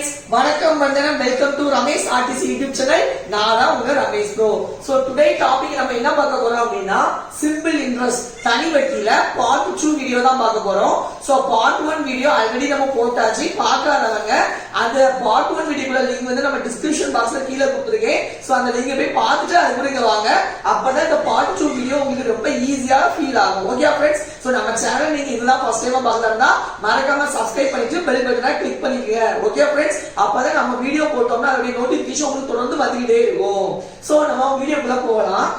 friends, வணக்கம் வந்தனம். Welcome to Ramesh RTC YouTube channel. நான் தான் உங்க Ramesh bro. So today topic நம்ம என்ன பார்க்க போறோம் அப்படின்னா சிம்பிள் இன்ட்ரெஸ்ட் தனி வட்டியில பார்ட் 2 வீடியோ தான் பார்க்க போறோம். சோ பார்ட் 1 வீடியோ ஆல்ரெடி நம்ம போட்டாச்சு. பார்க்காதவங்க அந்த பார்ட் 1 வீடியோக்குள்ள லிங்க் வந்து நம்ம டிஸ்கிரிப்ஷன் பாக்ஸ்ல கீழே கொடுத்திருக்கேன். சோ அந்த லிங்கை போய் பார்த்துட்டு அதுக்கு வாங்க. அப்பதான் இந்த பார்ட் 2 வீடியோ உங்களுக்கு ரொம்ப ஈஸியா ஃபீல் ஆகும். ஓகே फ्रेंड्स, சோ நம்ம சேனல் நீங்க இதெல்லாம் ஃபர்ஸ்ட் டைமா பார்க்கறதா மறக்காம சப்ஸ்கிரைப் பண்ணிட்டு பெல் பட்டனை கிளிக் பண்ணிக்கங்க. ஓகே फ्रेंड्स, அப்பதான் நம்ம வீடியோ போட்டோம்னா அதோட நோட்டிபிகேஷன் உங்களுக்கு தொடர்ந்து வந்துட்டே இருக்கும். சோ நம்ம வீடியோக்குள்ள போகலாம்.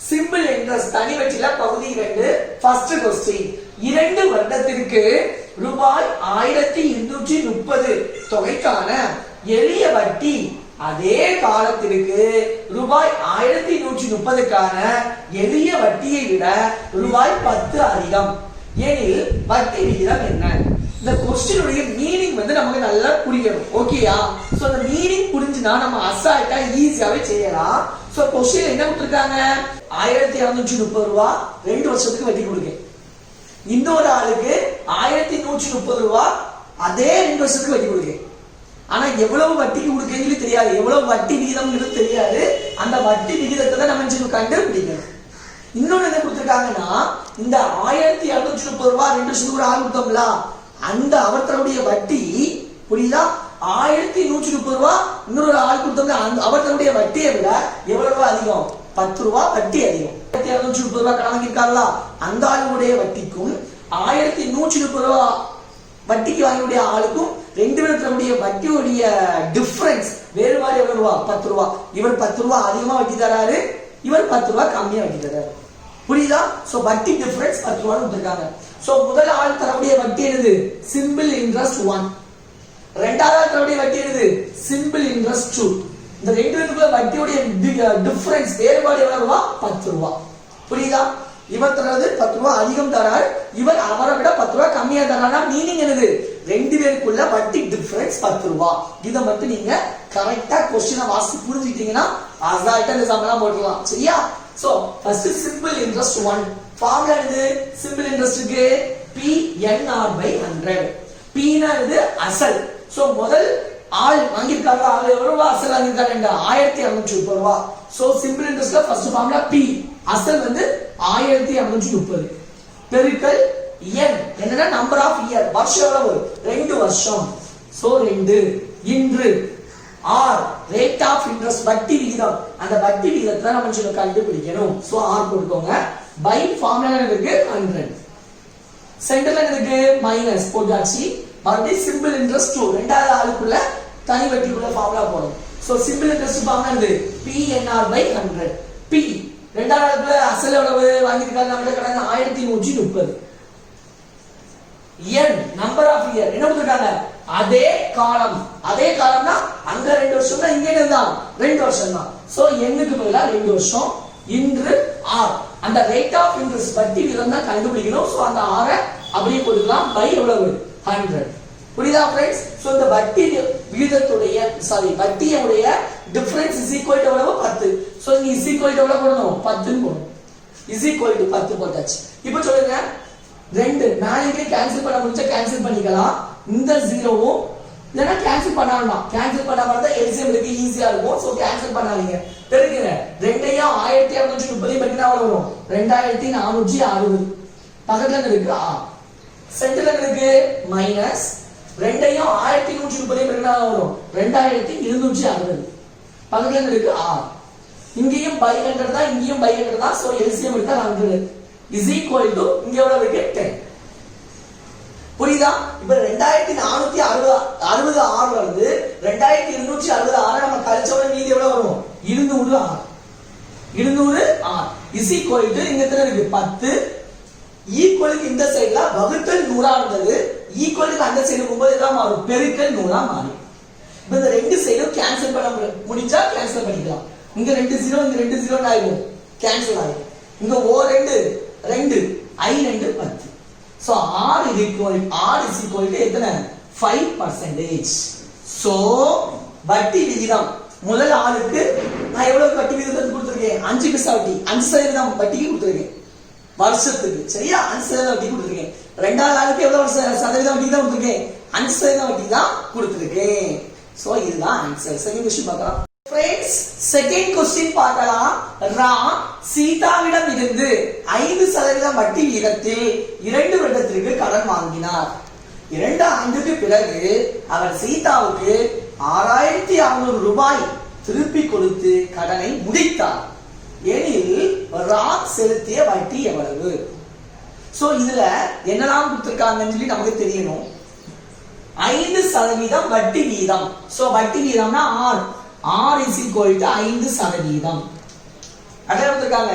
சிம்பிள் இன்ட்ரெஸ்ட் தனி வட்டியில பகுதி 2 ஃபர்ஸ்ட் क्वेश्चन. 2 வருடத்திற்கு ரூபாய் 1230 தொகைக்கான எளிய வட்டி அதே காலத்திற்கு ரூபாய் 1130க்கான எளிய வட்டியை விட ரூபாய் 10 அதிகம் எனில் வட்டி விகிதம் என்ன? இந்த क्वेश्चनோட மீனிங் வந்து நமக்கு நல்லா புரியணும். ஓகேயா? சோ அந்த மீனிங் புரிஞ்சினா நம்ம அசால்ட்டா ஈஸியாவே செய்யலாம். சோ क्वेश्चन என்ன கொடுத்திருக்காங்க? 1230 ரூபாய் 2 வருஷத்துக்கு வட்டி கொடுங்க. இன்னொரு ஆளுக்கு 1130 ரூபாய் அதே 2 வருஷத்துக்கு வட்டி கொடுங்க. ஆனா எவ்வளவு வட்டிக்கு கொடுக்கறது தெரியாது, எவ்வளவு வட்டி விகிதம்ங்கிறது தெரியாது. அந்த வட்டி விகிதத்தை தான் நம்ம கண்டுபிடிக்கணும். இன்னொன்னு என்ன கொடுத்திருக்காங்கன்னா, இந்த 1230 ரூபாய் 2 வருஷத்துக்கு ஒரு ஆள் கொடுத்தோம்ல, அந்த அவர்களுடைய வட்டி புரியுதா? 1130 ரூபாய் இன்னொரு ஆள் கொடுத்தோம்ல, அவர்களுடைய வட்டியை விட எவ்வளவு ரூபாய் அதிகம்? 10 ரூபாய் வட்டி அதிகம். 1230 ரூபாய் கடன் வாங்கியிருக்காங்களா, அந்த ஆளுடைய வட்டிக்கும் 1130 ரூபாய் வட்டிக்கு வாங்கிய ஆளுக்கும் ரெண்டு பேருடைய வட்டியுடைய டிஃபரன்ஸ் வேறுபாடு எவ்வளவு ரூபா? 10 ரூபாய். இவர் 10 ரூபாய் அதிகமா வட்டி தராரு, இவர் 10 ரூபாய் கம்மியா வட்டி தராரு. புரியுதா? சோ வட்டி டிஃபரன்ஸ் 10 ரூபாய் கொடுத்திருக்காங்க. சோ முதல் ஆள் தரக்கூடிய வட்டி என்னது? Simple interest 1. இரண்டாவது ஆள் தரக்கூடிய வட்டி என்னது? Simple interest 2. இந்த ரெண்டு பேருக்குள்ள வட்டியுடைய டிஃபரன்ஸ் வேறுபாடு எவ்வளவு ரூபா? 10 ரூபாய். புரியுதா? இவர் தரது 10 ரூபாய் அதிகம் தரார், இவர் அவரை விட 10 ரூபாய் கம்மியா தரானா மீனிங் என்னது? ரெண்டு பேருக்குள்ள வட்டி டிஃபரன்ஸ் 10 ரூபாய். இத மட்டும் நீங்க கரெக்ட்டா क्वेश्चனை வாசி புரிஞ்சிட்டீங்கன்னா அசால்ட்டா இந்த சம்லாம் போடலாம். சரியா? So first simple interest 1 formula என்னது? சிம்பிள் இன்ட்ரெஸ்ட்க்கு PNR/100. P னா இது அசல். சோ முதல் ஆள் வாங்கிருக்காங்க, ஆள் எவ்வளவு ரூபாய் அசல் வாங்கிருக்காங்க? 1230 ரூபாய். சோ சிம்பிள் இன்ட்ரெஸ்ட்ல ஃபர்ஸ்ட் ஃபார்முலா P, அசல் வந்து 1230 பெருக்கல் n என்னன்னா நம்பர் ஆஃப் இயர், வருஷம் எவ்வளவு? 2 வருஷம். சோ 2 இன்று r ரேட் ஆஃப் இன்ட்ரெஸ்ட் வட்டி விகிதம், அந்த வட்டி விகிதத்தை நம்ம கண்டுபிடிக்கணும். சோ r போட்டுக்கோங்க. பை ஃபார்முலா இருக்கு 100. சென்டர்ல இருக்கு மைனஸ் போட்டாச்சு. மறுபடியும் சிம்பிள் இன்ட்ரெஸ்ட் 2 ரெண்டாவது ஆளுக்குள்ள தனி வட்டிக்குள்ள ஃபார்முலா போடணும். சோ சிம்பிள் இன்ட்ரெஸ்ட் ஃபார்முலா என்னது? PNR/100. P ரெண்டாவது ஆளுக்குள்ள அசல் எவ்வளவு வாங்கிருக்காங்க? நம்ம கணக்கு 1130. n நம்பர் ஆஃப் இயர் என்ன கொடுத்திருக்காங்க? அதே காலம். அதே காலம்னா அங்க 2 வருஷம் தான், இங்க என்னதான் 2 வருஷம் தான். சோ n க்கு பதிலா 2 வருஷம். இன்று r அந்த ரேட் ஆஃப் இன்ட்ரெஸ்ட் வட்டி விகிதம் தான் கண்டுபிடிக்கணும். சோ அந்த r அப்படியே போட்டுக்கலாம். பை எவ்வளவு? 100. புரியுதா फ्रेंड्स? சோ இந்த வட்டி விகிதத்துடைய வட்டியுடைய டிஃபரன்ஸ் இஸ் ஈக்குவல் டு எவ்வளவு? 10. சோ இங்க இஸ் ஈக்குவல் டு எவ்வளவு போடணும்? 10 ன்னு போடணும். இஸ் ஈக்குவல் டு 10 போட்டாச்சு. இப்போ சொல்லுங்க, 2 நாளைக்கு கேன்சல் பண்ண முடிஞ்சா கேன்சல் பண்ணிக்கலாம். இந்த 0வும் இல்லனா கேன்சல் பண்ணலாம். கேன்சல் பண்ணாம இருந்தா எல்சிஎம் க்கு ஈஸியா இருக்கும். சோ கேன்சல் பண்ணாதீங்க. பெருக்குங்க. 2ஐயும் 1230 பெருக்கினா எவ்வளவு வரும்? 2460. பக்கத்துல இருக்கு r. சென்டர்ல இருக்கு மைனஸ் 2ஐயும் 1130 பெருக்கினா வரும் 2260. பக்கத்துல இருக்கு r. இங்கேயும் பை 100 தான், இங்கேயும் பை 100 தான். சோ எல்சிஎம் எடுத்தா 100 இஸ் ஈக்குவல் டு இங்க எவ்வளவு இருக்கு? 10. புரியுதா? இப்ப 2460 r வருது. 2260 r நம்ம கழிச்சோட மீதி எவ்வளவு வரும்? 200 r. 200 r is equal to இங்க எத்தனை இருக்கு? 10. ஈக்குவலுக்கு இந்த சைடுல வகுத்தல் 100 இருந்தது, ஈக்குவலுக்கு அந்த சைடு போகும்போது என்ன மாறும்? பெருக்கல் 100 மாறும். இப்ப இந்த ரெண்டு சைடும் கேன்சல் பண்ண முடிஞ்சா கேன்சல் பண்ணிக்கலாம். இங்க 2 0 இங்க 2 0 ஆயிடும், கேன்சல் ஆயிடும். இங்க O2 2 I2 10. So r is equal to எத்தனை? 5%. சோ வட்டி விகிதம் முதல் ஆளுக்கு நான் எவ்வளவு வட்டி விகிதம் கொடுத்திருக்கேன்? 5 பைசா வட்டி, 5% வட்டிக்கு கொடுத்திருக்கேன் வருஷத்துக்கு. சரியா? 5% வட்டி கொடுத்திருக்கேன். இரண்டாவது ஆளுக்கு எவ்வளவு சதவீதம் வட்டி தான் கொடுத்திருக்கேன்? 5% வட்டி தான் கொடுத்திருக்கேன். சோ இதுதான் ஆன்சர். செகண்ட் क्वेश्चन பார்க்கலாம். फ्रेंड्स செகண்ட் क्वेश्चन பார்க்கலாம். ராம் சீதாவிடம் இருந்து 5% வட்டி விகிதத்தில் 2 வருடத்திற்கு கடன் வாங்கினார். 2 ஆண்டுக்கு பிறகு அவர் சீதாவுக்கு 6600 ரூபாய் திருப்பி கொடுத்து கடனை முடித்தார். எனில் ராம் செலுத்திய வட்டி எவ்வளவு? சோ இதுல என்னெல்லாம் கொடுத்திருக்காங்கன்னு சொல்லி நமக்கு தெரியணும். 5% வட்டி வீதம். சோ வட்டி வீதம்னா R is equal to 5%. அட கொடுத்திருக்காங்க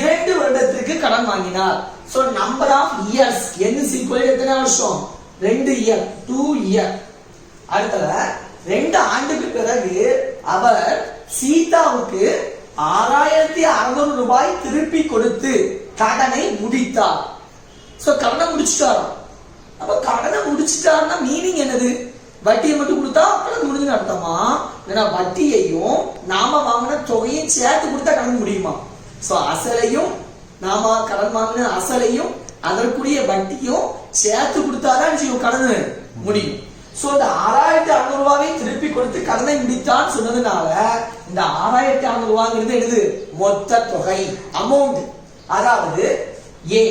2 வருடத்திற்கு கடன் வாங்கினார். So number of years n is equal to எத்தனை வருஷம்? 2 இயர், 2 இயர். அடுத்தது 2 ஆண்டுக்கு பிறகு அவர் சீதாவுக்கு 6600 ரூபாய் திருப்பி கொடுத்து கடனை முடித்தார். சோ கடனை முடிச்சிட்டார். அப்ப கடனை முடிச்சிட்டார்னா மீனிங் என்னது? வட்டியை மட்டும் கொடுத்தா கடன் முடிஞ்சுன்னு அர்த்தமா? ஏன்னா வட்டியையும் நாம வாங்கின தொகையும் சேர்த்து கொடுத்தா கடன் முடியுமா? சோ அசலையும் நாம கடன் வாங்கின அசலையும் அதற்குரிய வட்டியும் சேர்த்து கொடுத்தாதான் கடன் முடியும். சோ இந்த 6600 ரூபாயை திருப்பி கொடுத்து கடனை முடித்தான்னு சொன்னதுனால இந்த 6600 ரூபாங்கிறது என்னது? மொத்த தொகை, அமௌண்ட். அதாவது ஏ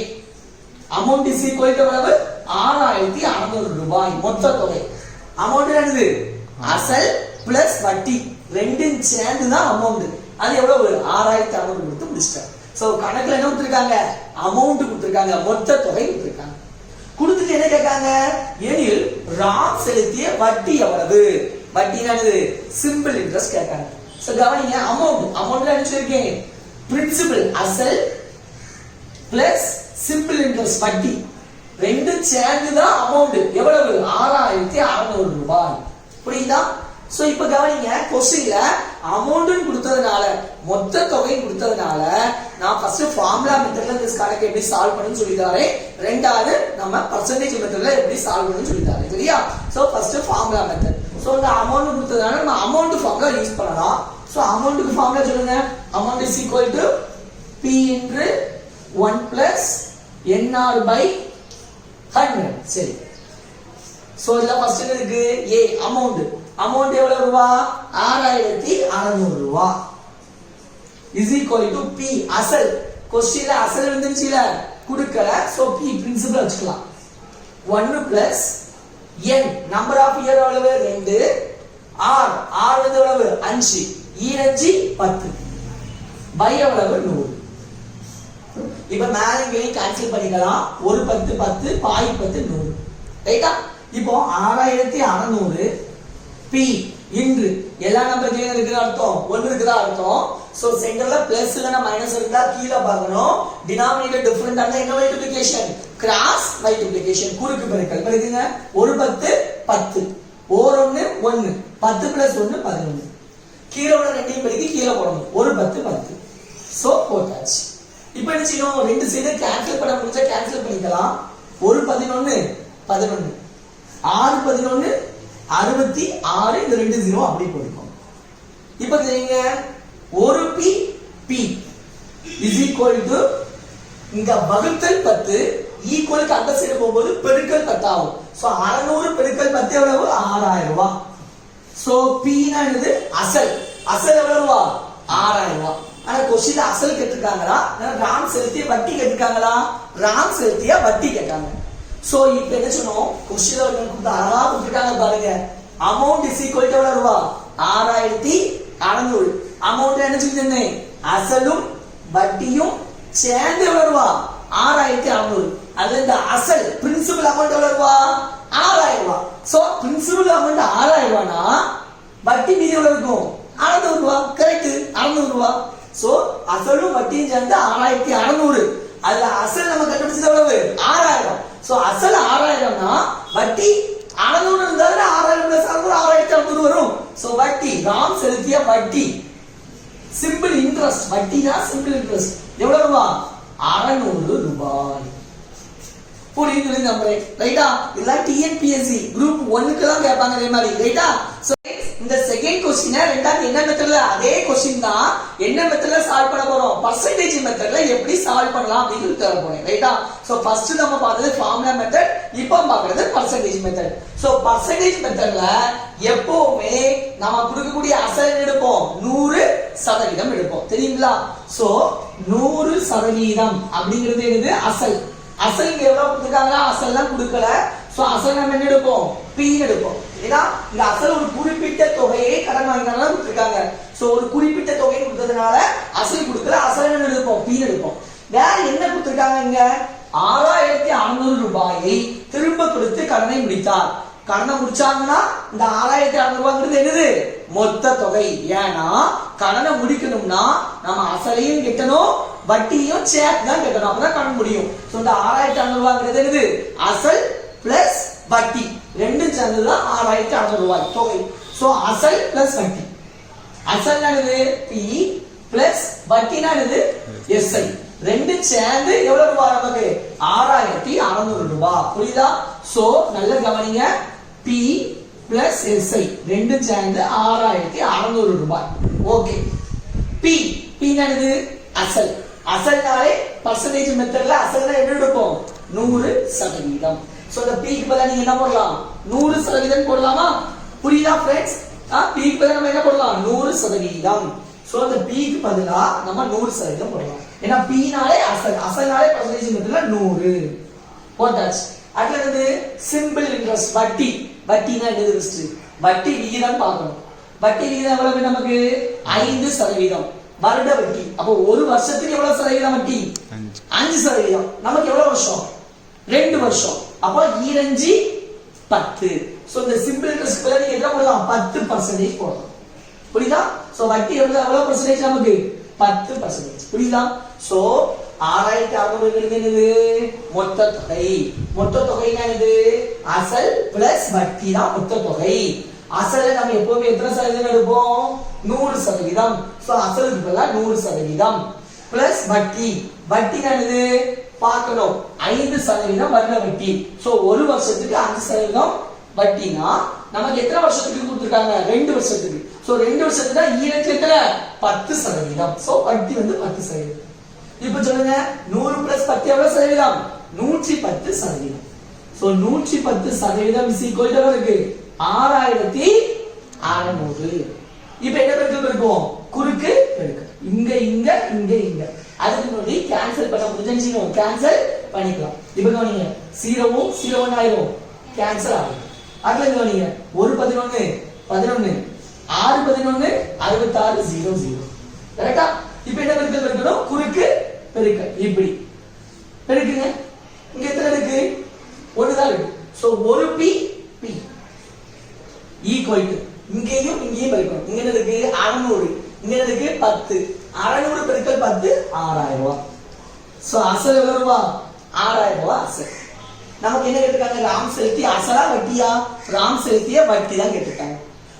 அமௌண்ட் இஸ் ஈக்குவல் டு எவ்வளவு? 6600 ரூபாய் மொத்த தொகை. அமௌண்ட் என்னது? அசல் பிளஸ் வட்டி ரெண்டும் சேர்ந்து தான் அமௌண்ட். அது எவ்வளவு? 6600 கொடுத்து முடிச்சிட்டாங்க. சோ கணக்குல என்ன கொடுத்திருக்காங்க? அமௌண்ட் கொடுத்திருக்காங்க, மொத்த தொகை கொடுத்திருக்காங்க. கொடுத்துட்டு என்ன கேட்காங்க? எனில் ராம் செலுத்திய வட்டி எவ்வளவு? வட்டி என்னது? சிம்பிள் இன்ட்ரெஸ்ட் கேட்காங்க. சோ கவனிங்க, அமௌண்ட்ல என்ன சொல்லிருக்கேன்? பிரின்சிபல் அசல் பிளஸ் சிம்பிள் இன்ட்ரெஸ்ட் வட்டி ரெண்டும் சேர்ந்து தான் அமௌண்ட். எவ்வளவு? 6600 ரூபாய். புரியுதா? சோ இப்ப கவனிங்க, क्वेश्चनல அமௌண்ட் கொடுத்ததனால மொத்த தொகை கொடுத்ததனால நான் ஃபர்ஸ்ட் ஃபார்முலா மெத்தட்ல இந்த கணக்கு எப்படி சால்வ் பண்ணனும்னு சொல்லி தரேன். ரெண்டாவது நம்ம பெர்சன்டேஜ் மெத்தட்ல எப்படி சால்வ் பண்ணனும்னு சொல்லி தரேன். சரியா? So first formula method. So இந்த அமௌண்ட் கொடுத்ததனால நம்ம அமௌண்ட் ஃபார்முலா யூஸ் பண்ணலாம். சோ அமௌண்ட்க்கு ஃபார்முலா சொல்லுங்க. Amount is equal to P into 1 plus NR by 100. சரி. சோ இதுல ஃபர்ஸ்ட் என்ன இருக்கு? A அமௌண்ட் எவ்வளவு ரூபா? 6600 ரூபா is equal to P அசல். क्वेश्चनல அசல் வந்துருச்சுல, கொடுக்கல. சோ P பிரின்சிபல் வச்சுக்கலாம். 1 plus N number of year எவ்வளவு? 2. R வந்து எவ்வளவு? 5. E 10 by எவ்வளவு? 100. இப்ப மேல இங்கேயும் கேன்சல் பண்ணிக்கலாம். 1 10 10 பாய் 10 100. ரைட்டா? இப்போ 6600 P இன்று எல்லா நம்பர்லயும் இருக்குற அர்த்தம் 1 இருக்குதா அர்த்தம். சோ சென்டர்ல பிளஸ் இல்லனா மைனஸ் இருந்தா கீழ பார்க்கணும். டினாமினேட்டர் டிஃபரண்ட் ஆனா என்ன மல்டிப்ளிகேஷன்? கிராஸ் மல்டிப்ளிகேஷன், குறுக்கு பெருக்கல். படிங்க. 1 10 10 ஓர் 1 1 10 பிளஸ் 1 11. கீழ உள்ள ரெண்டையும் பெருக்கி கீழ போடணும். 1 10 10. சோ போட்டாச்சு. இப்போ என்ன செய்யணும்? ரெண்டு சைடு கேன்சல் பண்ண முடிஞ்சா கேன்சல் பண்ணிக்கலாம். 1 11 11 6 11 66 இந்த 2 0 அப்படி போட்டுக்கோங்க. இப்போ தெரியுங்க, ஒரு P is equal to இங்க வகுத்தல் 10 ஈக்குவலுக்கு அந்த சைடு போகும்போது பெருக்கல் 10 ஆகும். சோ 600 பெருக்கல் 10 எவ்வளவு? 6000 ரூபாய். சோ P னா என்னது? அசல் எவ்வளவு ரூபா? 6000 ரூபாய். ஆனா क्वेश्चनல அசல் கேட்டிருக்காங்களா? ராம் செலுத்திய வட்டி கேட்டிருக்காங்களா? ராம் செலுத்திய வட்டி கேட்டாங்க. சோ இப்போ என்ன சொன்னோம்? क्वेश्चनல வந்து அழகா கொடுத்திருக்காங்க பாருங்க. அமௌண்ட் இஸ் ஈக்குவல் டு எவ்வளவு ரூபா? 6600. அமௌண்ட் என்ன சொல்லிருந்தேன்? அசலும் வட்டியும் சேர்ந்து எவ்வளவு ரூபா? 6600. அதுல இந்த அசல் பிரின்சிபல் அமௌண்ட் எவ்வளவு ரூபா? 6000 ரூபாய். சோ பிரின்சிபல் அமௌண்ட் 6000 ரூபாய்னா வட்டி மீதி எவ்வளவு இருக்கும்? 600 ரூபாய். கரெக்ட், 600 ரூபாய். சோ அசலும் வட்டியும் சேர்ந்து 6600. அதுல அசல் நம்ம கண்டுபிடிச்சது எவ்வளவு? 6000. சோ அசல் 6000னா வட்டி 600 இருந்தாலும் 6000 பிளஸ் 6600 வரும். சோ வட்டி ராம் செலுத்திய வட்டி சிம்பிள் இன்ட்ரெஸ்ட், வட்டினா சிம்பிள் இன்ட்ரெஸ்ட் எவ்வளவு ரூபாய்? 600 ரூபாய். புரியுது நம்புறேன். ரைட்டா? இல்ல TNPSC குரூப் 1க்கு தான் கேட்பாங்க இதே மாதிரி. ரைட்டா? சோ இந்த செகண்ட் செகண்ட் क्वेश्चन ரெண்டாவது என்ன மெத்தட்ல அதே क्वेश्चन தான் என்ன மெத்தட்ல சால்வ் பண்ண போறோம் பர்சன்டேஜ் மெத்தட்ல எப்படி சால்வ் பண்ணலாம் அப்படினு தர போறேன் ரைட்டா சோ ஃபர்ஸ்ட் நம்ம பார்த்தது ஃபார்முலா மெத்தட் இப்போ பார்க்கிறது பர்சன்டேஜ் மெத்தட் சோ பர்சன்டேஜ் மெத்தட்ல எப்பவுமே நாம கொடுக்கக்கூடிய அசல் எடுப்போம் 100% எடுப்போம் தெரியுங்களா சோ 100% அப்படிங்கிறது என்னது அசல் அசல் எவ்வளவு கொடுத்திருக்காங்களா அசல்லாம் கொடுக்கல சோ அசல் நம்ம என்ன எடுப்போம் p எடுப்போம் ஏன்னா இந்த அசல் ஒரு குறிப்பிட்ட தொகையை கடன் வாங்கினால கொடுத்திருக்காங்க சோ ஒரு குறிப்பிட்ட தொகையை கொடுத்ததனால அசல் கொடுக்கல அசல் என்ன எடுப்போம் p எடுப்போம் வேற என்ன கொடுத்திருக்காங்க இங்க 6600 ரூபாயை திரும்ப கொடுத்து கடனை முடித்தார் கடனை முடிச்சாங்கன்னா இந்த 6600 ரூபாய்ங்கிறது என்னது மொத்த தொகை ஏன்னா கடனை முடிக்கணும்னா நம்ம அசலையும் கட்டணும் வட்டியும் சேர்த்து தான் கட்டணும் அப்பதான் கடன் முடியும் சோ இந்த 6600 ரூபாய்ங்கிறது என்னது அசல் பிளஸ் வட்டி ரெண்டும் சேர்ந்ததுதான் 6600 ரூபாய் தொகை சோ அசல் பிளஸ் வட்டி அசல் என்னது p பிளஸ் வட்டினா என்னது si ரெண்டும் சேர்ந்து எவ்வளவு ரூபாய் நமக்கு 6600 ரூபாய் புரியுதா சோ நல்ல கவனிங்க p பிளஸ் si ரெண்டும் சேர்ந்து 6600 ரூபாய் ஓகே p என்னது அசல் அசல்னாலே பர்சன்டேஜ் மெத்தட்ல அசல்னா என்ன எடுப்போம் 100% சோ இந்த p க்கு பதிலா நீங்க என்ன போடலாம் 100% போடலாமா புரியுதா फ्रेंड्स p க்கு பதிலா நம்ம என்ன போடலாம் 100% சோ இந்த p க்கு பதிலா நம்ம 100% போடலாம் ஏன்னா p னாலே அசல்னாலே பர்சன்டேஜ் மெத்தட்ல 100 போட்டாச்சு அடுத்து சிம்பிள் இன்ட்ரஸ்ட் வட்டினா என்னது ஃபர்ஸ்ட் வட்டி விகிதம் பார்க்கணும் வட்டி விகிதம் எவ்வளவு நமக்கு 5% வருட வட்டி அப்போ ஒரு வருஷத்துக்கு எவ்வளவு சதவீதம் வட்டி 5% நமக்கு எவ்வளவு வருஷம் 2 வருஷம் அப்போ 2 10 சோ இந்த சிம்பிள் இன்ட்ரஸ்ட் பதிலா நீங்க என்ன போடலாம் 10% போடலாம் புரியுதா சோ வட்டி எவ்வளவு percentage நமக்கு 10% புரியுதா சோ 6600 என்னது மொத்த தொகை என்னது அசல் பிளஸ் வட்டி தான் மொத்த தொகை அசல்ல நம்ம எப்பவுமே எத்தனை சதவீதம் எடுப்போம் 100% சோ அசலுக்கு பதிலா 100% பிளஸ் வட்டி என்னது பார்க்கணும் 5% வருட வட்டி சோ ஒரு வருஷத்துக்கு 5% வட்டினா நமக்கு எத்தனை வருஷத்துக்கு கொடுத்திருக்காங்க 2 வருஷத்துக்கு சோ 2 வருஷத்துக்கு ஈரத்துல எத்தனை 10% சோ வட்டி வந்து 10% இப்போ சொல்லுங்க 100 பிளஸ் 10 எவ்வளவு சதவீதம் 110% சோ 110% இஸ் ஈக்குவல் டு எவ்வளவு 6600 இப்போ என்ன பெருக்கல் இருக்கும் குறுக்கு பெருக்கல் இங்க அதுக்கு முன்னாடி கேன்சல் பண்ண முடிஞ்சா கேன்சல் பண்ணிக்கலாம் இப்போ கவனிங்க 0 ஆயிரும் கேன்சல் ஆகும் அடுத்து கவனிங்க 1 11 6 11 66 00 கரெக்ட்டா இப்போ என்ன பெருக்கல் பெருக்கணும் குறுக்கு பெருக்கல் இப்படி பெருக்குங்க இங்க எத்தனை இருக்கு ஒன்னு தான் இருக்கு சோ 1 p ஈக்குவல் டு இங்கேயும் பெருக்கணும் இங்க என்ன இருக்கு 600 இங்க என்ன இருக்கு 10 600 பெருக்கல் 10 6000 ரூபாய் சோ அசல் எவ்வளவு ரூபாய் 6000 ரூபாய் அசல் நமக்கு என்ன கேட்டிருக்காங்க ராம் செலுத்தி அசலா வட்டியா ராம் செலுத்திய வட்டி தான் கேட்டிருக்காங்க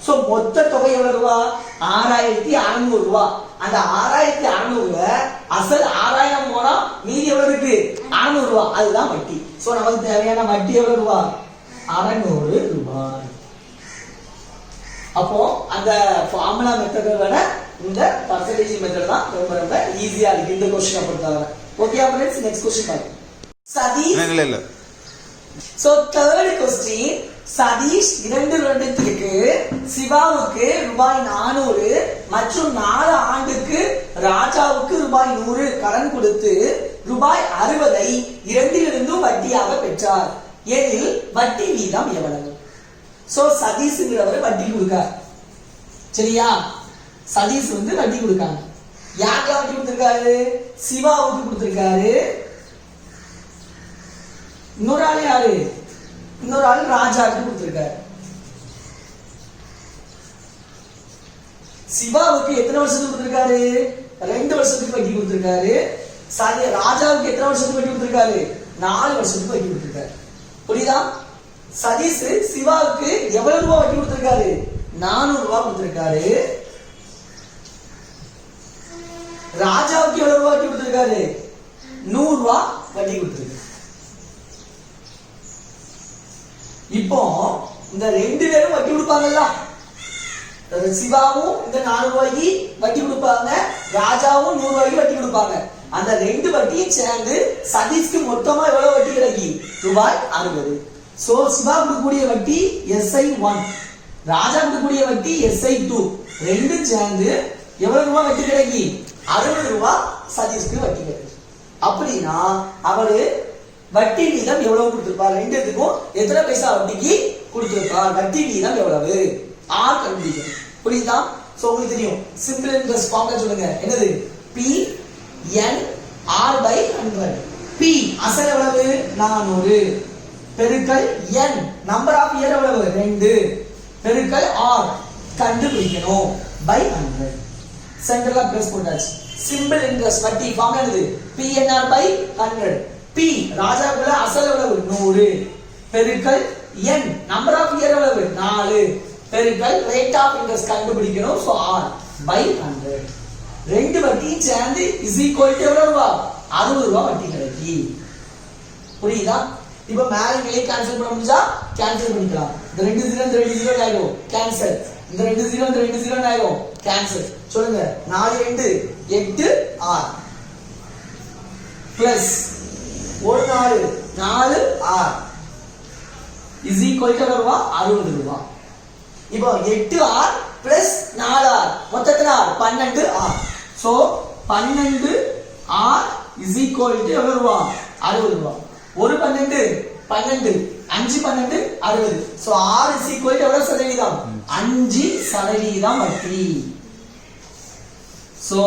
சோ மொத்த தொகை எவ்வளவு ரூபாய் 6600 ரூபாய் அந்த 6600ல அசல் 6000 போனா மீதி எவ்வளவு இருக்கு 600 ரூபாய் அதுதான் வட்டி சோ நமக்கு தேவையான வட்டி எவ்வளவு ரூபாய் 600 ரூபாய் அப்போ அந்த ஃபார்முலா மெத்தட விட இந்த பர்சன்டேஜ் மெத்தட் தான் ரொம்ப ஈஸியா இருக்கு இந்த क्वेश्चन பொறுத்தவரை ஓகே फ्रेंड्स நெக்ஸ்ட் क्वेश्चन பாருங்க சதீஷ் இல்ல சோ தேர்ட் क्वेश्चन சதீஷ் 2 வருடத்திற்கு சிவாவுக்கு ரூபாய் 400 மற்றும் 4 ஆண்டுக்கு ராஜாவுக்கு ரூபாய் 100 கடன் கொடுத்து ரூபாய் 60 ஐ இரண்டிலிருந்தும் வட்டியாக பெற்றார் எனில் வட்டி வீதம் எவ்வளவு சோ சதீஷ்ங்கிறவர் வட்டி கொடுக்கார் சரியா சதீஷ் வந்து வட்டி கொடுக்காங்க யாருக்கு வட்டி கொடுத்திருக்காரு சிவாவுக்கு கொடுத்திருக்காரு இன்னொரு ஆள் யாரு இன்னொரு ஆள் ராஜாவுக்கு கொடுத்திருக்காரு சிவாவுக்கு எத்தனை வருஷத்துக்கு கொடுத்திருக்காரு 2 வருஷத்துக்கு வட்டி கொடுத்திருக்காரு ராஜாவுக்கு எத்தனை வருஷத்துக்கு வட்டி கொடுத்திருக்காரு 4 வருஷத்துக்கு வட்டி கொடுத்திருக்காரு புரியுதா சதீஷ் சிவாவுக்கு எவ்வளவு ரூபாய் வட்டி கொடுத்திருக்காரு 400 ரூபாய் கொடுத்திருக்காரு ராஜாவுக்கு எவ்வளவு ரூபாய் வட்டி கொடுத்திருக்காரு 100 ரூபாய் வட்டி கொடுத்திருக்காரு இப்போ இந்த 2 பேரும் வட்டி கொடுப்பாங்கல்ல சிவாவும் இந்த 4 ரூபாய்க்கு வட்டி கொடுப்பாங்க, ராஜாவும் 100 ரூபாய்க்கு வட்டி கொடுப்பாங்க. அந்த ரெண்டு வட்டியும் சேர்ந்து சதீஷ்க்கு மொத்தமா எவ்வளவு வட்டி கிடைக்கி? ரூபாய் 60. சோ சிவா கொடுக்கக்கூடிய வட்டி SI1, ராஜா கொடுக்கக்கூடிய வட்டி SI2, ரெண்டும் சேர்ந்து எவ்வளவு ரூபாய் வட்டி கிடைக்கி? 60 ரூபாய் சதீஷ்க்கு வட்டி கிடைக்கி. அப்படின்னா அவரு வட்டி வீதம் எவ்வளவு கொடுத்திருப்பார்? ரெண்டுத்துக்கும் எத்தனை பைசா வட்டிக்கு கொடுத்திருப்பார்? வட்டி வீதம் எவ்வளவு? ஆர் கண்டுபிடிக்கணும். புரியுதா? சோ உங்களுக்கு தெரியும் சிம்பிள் இன்ட்ரஸ்ட் ஃபார்முலா சொல்லுங்க. என்னது? P/N/R/100. P அசல் எவ்வளவு? 400 பெருக்கல் N நம்பர் ஆஃப் இயர் எவ்வளவு? 2 பெருக்கல் R கண்டுபிடிக்கணும் by 100. சென்டர்ல பிளஸ் போட்டாச்சு. சிம்பிள் இன்ட்ரஸ்ட் வட்டி ஃபார்முலா என்னது? P/N/R/100. P ராஜாக்குள்ள அசல் எவ்வளவு? 100 பெருக்கல் N நம்பர் ஆஃப் இயர் எவ்வளவு? 4 பெருக்கல் ரேட் ஆஃப் இன்ட்ரஸ்ட் கண்டுபிடிக்கணும். So R by 100. ரெண்டு வட்டியும் சேர்ந்து இஸ் ஈக்குவல் டு எவ்வளவு ரூபாய்? 60 ரூபாய் வட்டி கிடைக்கி. புரியுதா? இப்போ மேல கீழே கேன்சல் பண்ண முடிஞ்சா கேன்சல் பண்ணிக்கலாம். இந்த 2 0 இந்த 2 0 ஆயிடும் கேன்சல். இந்த 2 0 இந்த 2 0 ஆயிடும் கேன்சல். சொல்லுங்க 4 2 8 R plus 1 4 4 R is equal to எவ்வளவு ரூபாய்? 60 ரூபாய். இப்போ 8R பிளஸ் 4R மொத்தத்துல R 12R. So 12R is equal to எவ்வளவு ரூபாய்? 60 ரூபாய். ஒரு 12 12 5 12 60. So R is equal to எவ்வளவு சதவீதம்? 5% வட்டி. சோ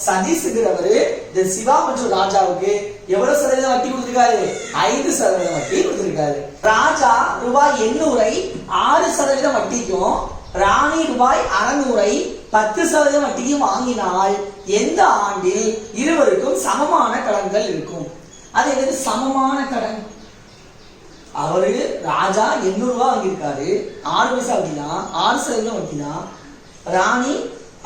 சதீஷ்ங்கிறவரு இந்த சிவா மற்றும் ராஜாவுக்கு எவ்வளவு சதவீதம் வட்டி கொடுத்திருக்காரு? 5% வட்டி கொடுத்திருக்காரு. ராஜா ரூபாய் 800ஐ 6% வட்டிக்கும், ராணி ரூபாய் 600ஐ 10% வட்டிக்கும் வாங்கினால் எந்த ஆண்டில் இருவருக்கும் சமமான கடன்கள் இருக்கும்? அது என்னது சமமான கடன்? அவரு ராஜா 800 ரூபாய் வாங்கியிருக்காரு, 6 பைசா வட்டினா 6% வட்டினா, ராணி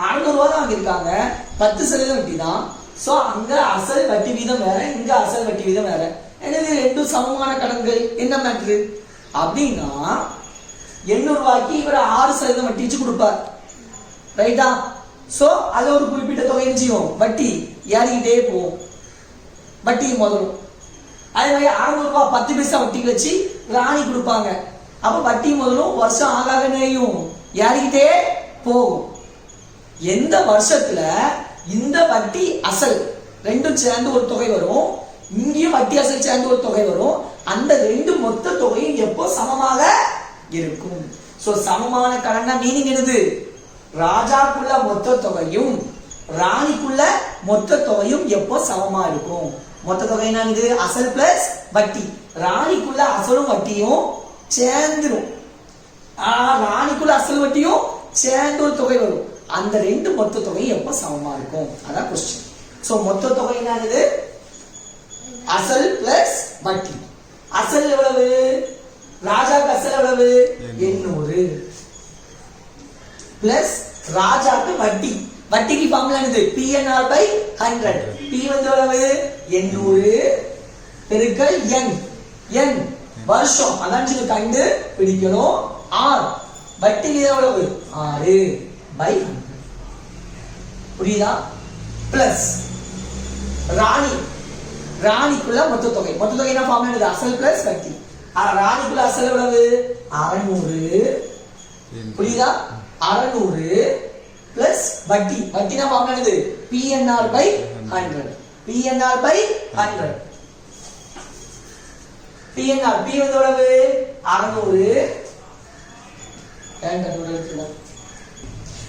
600 ரூபாய் தான் வாங்கியிருக்காங்க, 10% வட்டி தான். சோ அங்க அசல் வட்டி வீதம் வேற, இங்க அசல் வட்டி வீதம் வேற. எனவே ரெண்டும் சமமான கடன்கள். என்ன மேட்ரு அப்படின்னா 800 ரூபாய்க்கு இவர் 6% வட்டி வச்சு கொடுப்பார், ரைட்டா? சோ அது ஒரு குறிப்பிட்ட தொகை செய்யும், வட்டி ஏறிக்கிட்டே போகும், வட்டி முதலும். அதே மாதிரி 600 ரூபாய் 10 பைசா வட்டி வச்சு ராணி கொடுப்பாங்க. அப்ப வட்டி முதலும் வருஷம் ஆகாக நேயும் ஏறிக்கிட்டே போகும். எந்த வருஷத்துல இந்த வட்டி அசல் ரெண்டும் சேர்ந்து ஒரு தொகை வரும், இங்கேயும் வட்டி அசல் சேர்ந்து ஒரு தொகை வரும், அந்த ரெண்டு மொத்த தொகையும் எப்போ சமமாக இருக்கும்? சோ சமமான கடன்னா மீனிங் என்னது? ராஜாக்குள்ள மொத்த தொகையும் ராணிக்குள்ள மொத்த தொகையும் எப்போ சமமா இருக்கும்? மொத்த தொகை என்னது? அசல் பிளஸ் வட்டி. ராணிக்குள்ள அசலும் வட்டியும் சேர்ந்துரும், ராணிக்குள்ள அசல் வட்டியும் சேர்ந்து ஒரு தொகை வரும். அந்த ரெண்டு மொத்த தொகை எப்ப சமமா இருக்கும்? அதான் கொஸ்டின். சோ மொத்த தொகை என்னது? அசல் பிளஸ் வட்டி. அசல் எவ்வளவு? ராஜாக்கு அசல் எவ்வளவு? 800 பிளஸ் ராஜாக்கு வட்டி. வட்டிக்கு ஃபார்முலா என்னது? P/N/R/100. P வந்து எவ்வளவு? 800 பெருக்கல் N. N வருஷம், அதான் நீங்க கண்டு பிடிக்கணும். R வட்டி வீதம் எவ்வளவு? 6/100. புரியுதா? பிளஸ் ராணி, ராணிக்குள்ள மொத்த தொகை. மொத்த தொகை என்ன ஃபார்முலா என்னது? அசல் பிளஸ் வட்டி. ராணிக்குள்ள அசல் எவ்வளவு? 600. புரியுதா? 600 பிளஸ் வட்டி. வட்டினா ஃபார்முலா என்னது? P/N/R/100. P/N/R/100. P/N/R P வந்து எவ்வளவு? 600.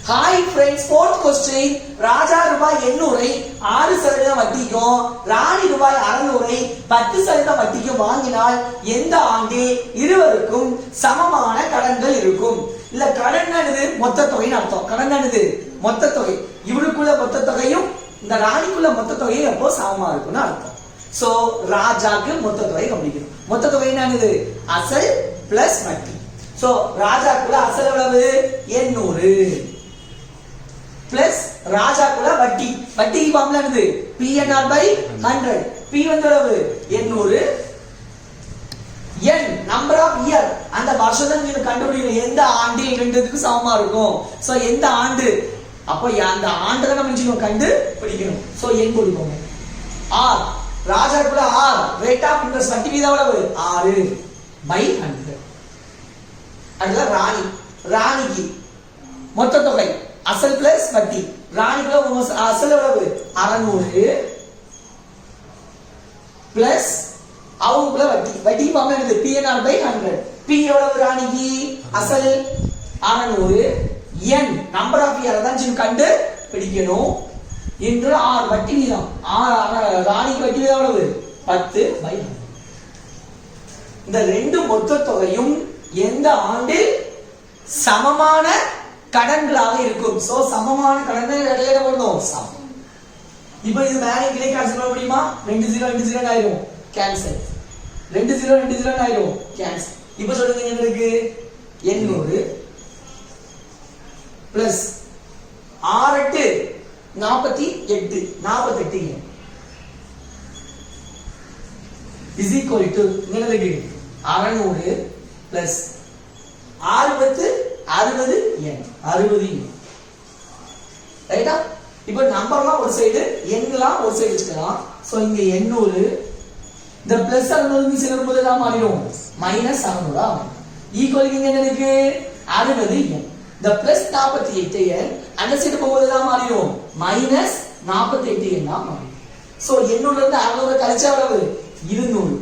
Hi friends, fourth question. Raja ரூபாய் 800ஐ 6% வட்டிக்கும், ராணி ரூபாய் 600ஐ 10% வட்டிக்கும் வாங்கினால் எந்த ஆண்டில் இருவருக்கும் சமமான கடன்கள் இருக்கும்? இல்ல கடன் என்னது? மொத்த தொகைன்னு அர்த்தம். கடன் என்னது? மொத்த தொகை. இவருக்குள்ள மொத்த தொகையும் இந்த ராணிக்குள்ள மொத்த தொகையும் எப்போ சமமா இருக்கும்னு அர்த்தம். சோ ராஜாக்கு மொத்த தொகை கண்டுபிடிக்கணும். மொத்த தொகை என்னது? அசல் பிளஸ் வட்டி. சோ ராஜாக்குள்ள அசல் எவ்வளவு? 800 பிளஸ் ராஜாக்குள்ள வட்டி. வட்டிக்கு ஃபார்முலா என்னது? P/N/R/100. P வந்து எவ்வளவு? 800. N நம்பர் ஆஃப் இயர், அந்த வருஷம் தான் நீங்க கண்டுபிடிக்கணும் எந்த ஆண்டில் ரெண்டுத்துக்கு சமமா இருக்கும். சோ எந்த ஆண்டு, அப்போ அந்த ஆண்டை தான் நம்ம கண்டு பிடிக்கணும். சோ எண் கொடுக்கணும். ஆர் ராஜாக்குள்ள ஆர் ரேட் ஆஃப் இன்ட்ரெஸ்ட் வட்டி வீதம் எவ்வளவு 6/100. அதுல ராணி, ராணிக்கு மொத்த தொகை அசல் பிளஸ் வட்டி. ராணிக்குள்ள அசல் எவ்வளவு 600 பிளஸ் அவங்களுக்குள்ள வட்டி. வட்டி ஃபார்முலா என்னது PNR/100. P எவ்வளவு ராணிக்கு அசல் 600, n நம்பர் ஆஃப் இயர் தான் கண்டு பிடிக்கணும் என்று R வட்டி வீதம். ராணிக்கு வட்டி வீதம் எவ்வளவு 10/100. இந்த ரெண்டு மொத்த தொகையும் எந்த ஆண்டில் சமமான கடன்களாக இருக்கும். சோ சமமான கடனை இடையில போடணும் சமம். இப்போ இது மேலே கிளை கேன்சல் பண்ண முடியுமா? 2 0 2 0 ஆயிடும் கேன்சல். 2 0 2 0 ஆயிடும் கேன்சல். இப்போ சொல்லுங்க என்ன இருக்கு 800 பிளஸ் 6 8 48 is equal to என்ன இருக்கு 600 பிளஸ் 60 60 ரைட்டா? இப்போ நம்பர்லாம் ஒரு சைடு எண்லாம் ஒரு சைடு வச்சுக்கலாம். சோ இங்க 800 இந்த பிளஸ் 600 சேரும்போது என்ன மாறிடும் மைனஸ் 600 ஆகும். ஈக்குவல் இங்க என்ன இருக்கு 60 n. இந்த பிளஸ் 48 n அந்த சைடு போகும்போது என்ன மாறிடும் மைனஸ் 48 n ஆ மாறிடும். சோ 800 இருந்து 600 கழிச்சா எவ்வளவு 200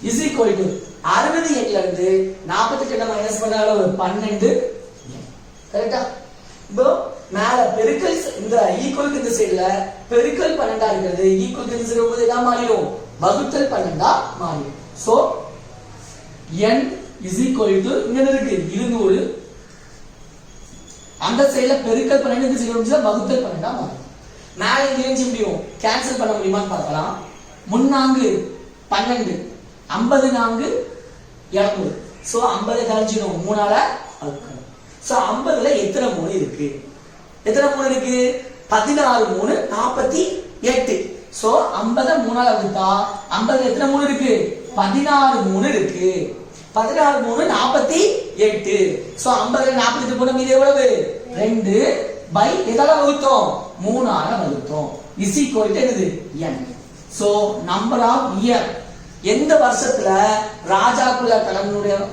is equal to 60 n ல இருந்து 48 மைனஸ் பண்ணா எவ்வளவு 12 n. கரெக்ட்டா? இப்போ மேல பெருக்கல் இந்த ஈக்குவல் இந்த சைடுல பெருக்கல் 12 இருக்குது. ஈக்குவல் இந்த சைடு போது என்ன மாறிடும் வகுத்தல் 12 மாறிடும். So n is equal to இங்க இருக்கு 200. அந்த சைடுல பெருக்கல் 12 இந்த சைடு வந்து வகுத்தல் 12 மாறிடும். மேல இங்க என்ன முடியும் கேன்சல் பண்ண முடியுமான்னு பார்க்கலாம். 3 4 12 50 4 200. சோ 50 கழிச்சிடும் 3 ஆல வகுக்கணும். சோ 50 ல எத்தனை 3 இருக்கு? எத்தனை 3 இருக்கு 16 3 48. சோ 50 3 ஆல வகுத்தா 50 எத்தனை 3 இருக்கு 16 3 இருக்கு. 16 3 48. சோ 50 ல 48 போனா மீதி எவ்வளவு 2 பை எதால வகுத்தோம் 3 ஆல வகுத்தோம் is equal to என்னது n. So number of year எந்த வருஷத்துல ராஜாக்குள்ள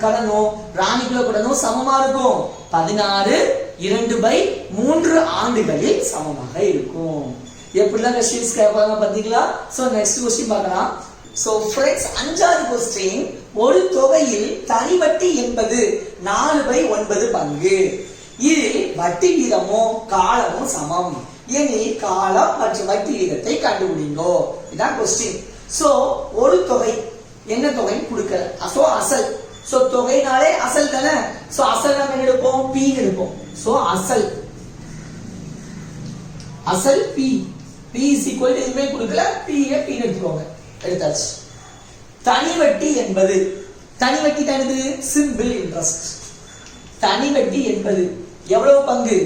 கடனும் ராணிக்குள்ள கடனும் சமமா இருக்கும் 16 2/3 ஆண்டுகளில் சமமாக இருக்கும். எப்படிலாம் क्वेश्चंस கேட்பாங்க பாத்தீங்களா? சோ நெக்ஸ்ட் क्वेश्चन பார்க்கலாம். சோ फ्रेंड्स அஞ்சாவது क्वेश्चन ஒரு தொகையில் தனி வட்டி என்பது 4/9 பங்கு. இதில் வட்டி வீதமும் காலமும் சமம் எனில் காலம் மற்றும் வட்டி வீதத்தை கண்டுபிடிங்கோ. இதான் क्वेश्चन. சோ ஒரு தொகை என்ன தொகைன்னு கொடுக்கல. சோ அசல். சோ தொகைனாலே அசல் தானே. சோ அசல் நம்ம என்ன எடுப்போம் p ன்னு எடுப்போம். சோ அசல் p is equal to இதுமே கொடுக்கல p ன்னு எடுத்துக்கோங்க. எடுத்தாச்சு. தனி வட்டி என்பது தனி வட்டி என்னது சிம்பிள் இன்ட்ரஸ்ட். தனி வட்டி என்பது எவ்வளவு பங்கு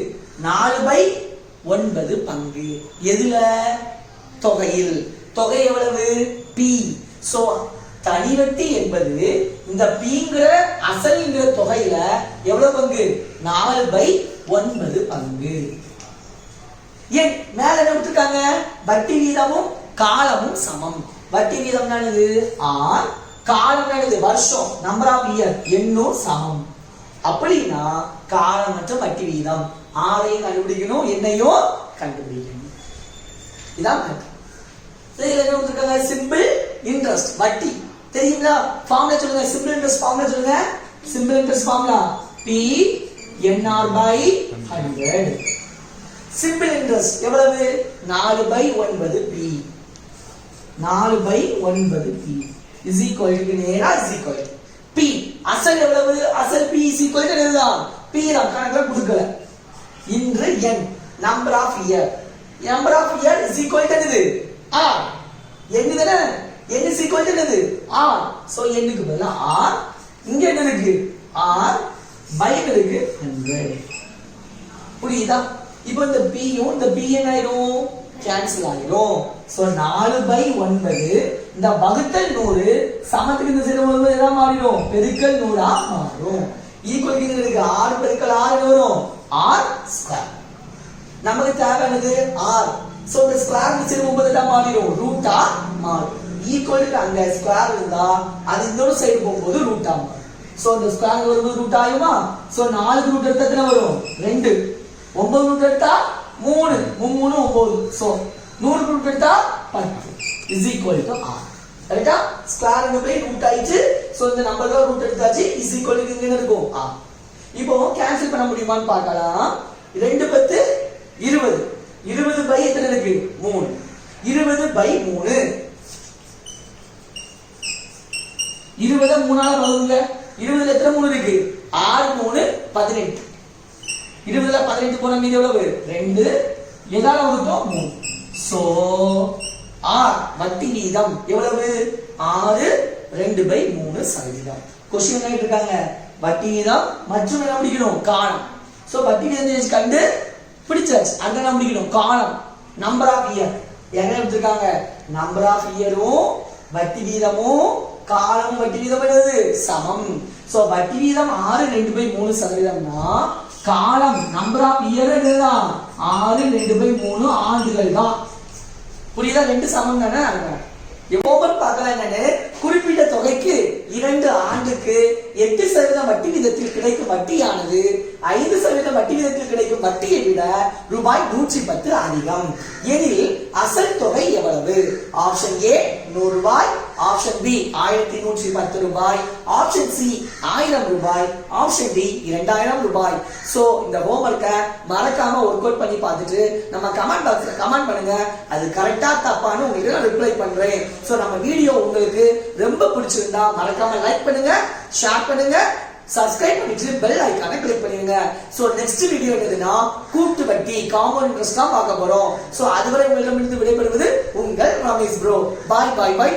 4/9 பங்கு. எதுல தொகையில். தொகை எவ்வளவு p. சோ தனி வட்டி என்பது இந்த pங்கிற அசல்ங்கிற தொகையில எவ்வளவு பங்கு 4/9 பங்கு. ஏன் மேல என்ன கொடுத்திருக்காங்க வட்டி வீதமும் காலமும் சமம். வட்டி வீதம் என்னது r, காலம் என்னது வருஷம் நம்பர் ஆஃப் இயர் எண்ணும் சமம். அப்படினா காலம் மற்றும் வட்டி வீதம் ஆரையும் கண்டுபிடிக்கணும் என்னையும் கண்டுபிடிக்கணும். இதான் இதுல என்ன கொடுத்திருக்காங்க சிம்பிள் இன்ட்ரஸ்ட் வட்டி தெரியுங்களா? ஃபார்முலா சொல்லுங்க. சிம்பிள் இன்ட்ரஸ்ட் ஃபார்முலா சொல்லுங்க. Simple interest formula PNR/100. Simple interest எவ்வளவு 4/9 p. 4/9 p is equal to நேரா is equal to p. அசல் எவ்வளவு அசல் p is equal to என்னதான் p தான் கணக்குல கொடுக்கல. இன்று n number of year is equal to என்னது r. n தானே n is equal to என்னது r. சோ n க்கு பதிலா r. இங்க என்ன இருக்கு r by இருக்கு 100. புரியுதா? இப்போ இந்த p யும் இந்த p என்ன ஆயிடும் கேன்சல் ஆயிடும். சோ 4/9 இந்த வகுத்தல் 100 சமத்துக்கு இந்த சைடு வரும்போது எதா மாறிடும் பெருக்கல் 100 ஆ மாறும். ஈக்குவல் க்கு இருக்கு 6 பெருக்கல் 6 வரும் r ஸ்கொயர். நமக்கு தேவையானது r. சோ இந்த ஸ்கொயர் இந்த சைடு 9 ஆ மாறிடும் ரூட் ஆ மாறும். ஈக்குவல் க்கு அங்க ஸ்கொயர் இருந்தா அது இந்த ஒரு சைடு போகும்போது ரூட் ஆ மாறும். சோ இந்த ஸ்கொயர் வரும்போது ரூட் ஆயுமா. சோ 4 ரூட் எடுத்தா எத்தனை வரும் 2. 9 ரூட் எடுத்தா 3 3 9. சோ 100 ரூட் எடுத்தா 10 is equal to r. கரெக்ட்டா? ஸ்கொயர் இங்க போய் ரூட் ஆயிச்சு. சோ இந்த நம்பர்ல ரூட் எடுத்தாச்சு is equal to இங்க இருக்கும் r. இப்போ கேன்சல் பண்ண முடியுமான்னு பார்க்கலாம். 2 10 20. 20 பை எத்தனை இருக்கு 3. 20/3. 20 3ஆல வகுங்க. 20ல எத்தனை 3 இருக்கு 6 3 18. 20ல 18 போன மீதி எவ்வளவு 2. எதால வகுத்தோம் 3. சோ r வட்டி வீதம் எவ்வளவு 6 2/3%. क्वेश्चन என்ன இருக்காங்க வட்டி வீதம் மற்றும் என்ன பிடிக்கணும் காலம். சோ வட்டி வீதம் கண்டு பிடிச்சாச்சு. அங்க என்ன பிடிக்கணும் காலம் நம்பர் ஆஃப் இயர். என்ன எடுத்துருக்காங்க நம்பர் ஆஃப் இயரும் வட்டி வீதமும் காலமும் வட்டி வீதம் என்னது சமம். சோ வட்டி வீதம் 6 2/3%னா காலம் நம்பர் ஆஃப் இயர் என்னதான் 6 2/3 ஆண்டுகள் தான். புரியுதா? 2 சமம் தானே. எவ்வளவு பார்க்கலாம் என்னன்னு குறிப்பிட்ட தொகைக்கு 2 ஆண்டுக்கு 8% வட்டி விதத்தில் கிடைக்கும் வட்டியானது 5% வட்டி விதத்தில் கிடைக்கும் வட்டியை விட ரூபாய் 110 அதிகம் எனில் அசல் தொகை எவ்வளவு? ஆப்ஷன் ஏ 100 ரூபாய், ஆப்ஷன் பி 1110 ரூபாய், ஆப்ஷன் சி 1000 ரூபாய், ஆப்ஷன் டி 2000 ரூபாய். சோ இந்த ஹோம்வொர்க்கை மறக்காம ஒர்க் அவுட் பண்ணி பார்த்துட்டு நம்ம கமெண்ட் பாக்ஸ்ல கமெண்ட் பண்ணுங்க. அது கரெக்டா தப்பான்னு உங்களுக்கு நான் ரிப்ளை பண்றேன். சோ நம்ம வீடியோ உங்களுக்கு ரொம்ப பிடிச்சிருந்தா மறக்காம லைக் பண்ணுங்க, ஷேர் பண்ணுங்க, சப்ஸ்கிரைப் பண்ணிட்டு பெல் ஐகானை கிளிக் பண்ணுங்க. சோ நெக்ஸ்ட் வீடியோ என்னதுன்னா கூட்டு வட்டி காம்பவுண்ட் இன்ட்ரெஸ்ட் தான் பார்க்க போறோம். சோ அதுவரை உங்களிடமிருந்து விடைபெறுவது உங்கள் ரமேஷ் ப்ரோ. பாய் பாய் பாய்.